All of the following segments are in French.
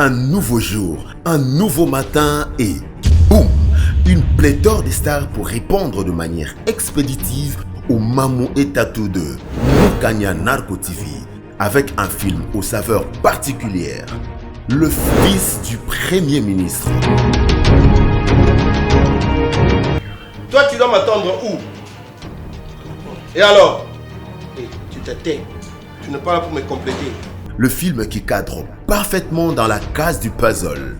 Un nouveau jour, un nouveau matin et boum! Une pléthore de stars pour répondre de manière expéditive au Mamou et Tatou de Mukanya Narco TV avec un film aux saveurs particulières. Le fils du Premier ministre. Toi, tu dois m'attendre où? Et alors? Tu te tais. Tu n'es pas là pour me compléter. Le film qui cadre parfaitement dans la case du puzzle.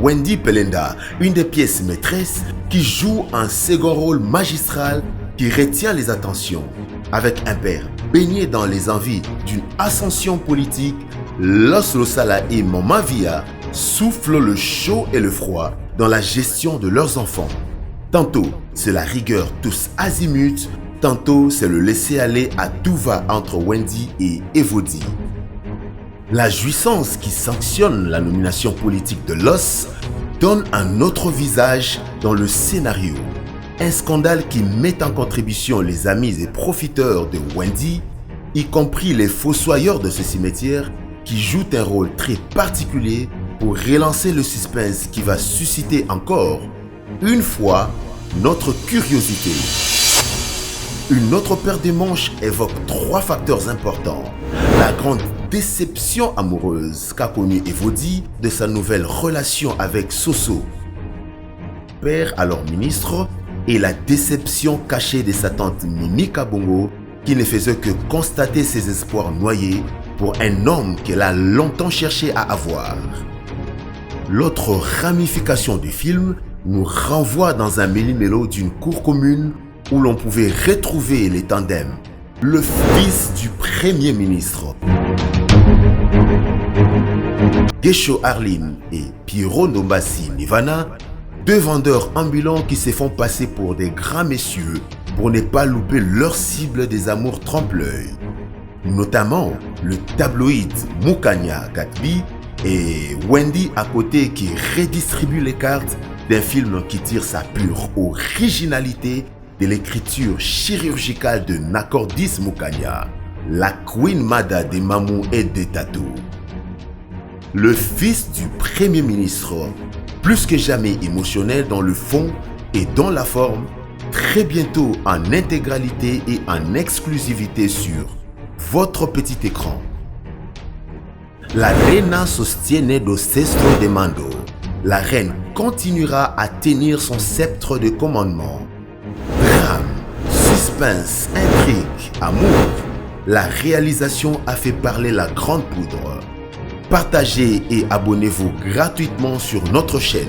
Wendy Pelenda, une des pièces maîtresses qui joue un second rôle magistral qui retient les attentions. Avec un père baigné dans les envies d'une ascension politique, Los Losala et Maman Via soufflent le chaud et le froid dans la gestion de leurs enfants. Tantôt, c'est la rigueur tous azimuts, tantôt c'est le laisser-aller à tout va entre Wendy et Evody. La jouissance qui sanctionne la nomination politique de Los donne un autre visage dans le scénario. Un scandale qui met en contribution les amis et profiteurs de Wendy, y compris les fossoyeurs de ce cimetière qui jouent un rôle très particulier pour relancer le suspense qui va susciter encore, une fois, notre curiosité. Une autre paire de manches évoque 3 facteurs importants. La grande déception amoureuse qu'a connue Evody de sa nouvelle relation avec Soso, père alors ministre, et la déception cachée de sa tante Mimi Kabongo qui ne faisait que constater ses espoirs noyés pour un homme qu'elle a longtemps cherché à avoir. L'autre ramification du film nous renvoie dans un méli-mélo d'une cour commune où l'on pouvait retrouver les tandems, le fils du Premier ministre, Gesho Arlin et Pierrot Nombassi Nivana, 2 vendeurs ambulants qui se font passer pour des grands messieurs pour ne pas louper leur cible des amours trompe-l'œil. Notamment le tabloïd Mukanya Gatbi et Wendy à côté qui redistribue les cartes d'un film qui tire sa pure originalité de l'écriture chirurgicale de Nakordis Mukanya, la Queen Mada des Mamou et des Tatou. Le fils du Premier ministre, plus que jamais émotionnel dans le fond et dans la forme, très bientôt en intégralité et en exclusivité sur votre petit écran. La reina sostiene do cestro de mando. La reine continuera à tenir son sceptre de commandement. Drame, suspense, intrigue, amour. La réalisation a fait parler la grande poudre. Partagez et abonnez-vous gratuitement sur notre chaîne.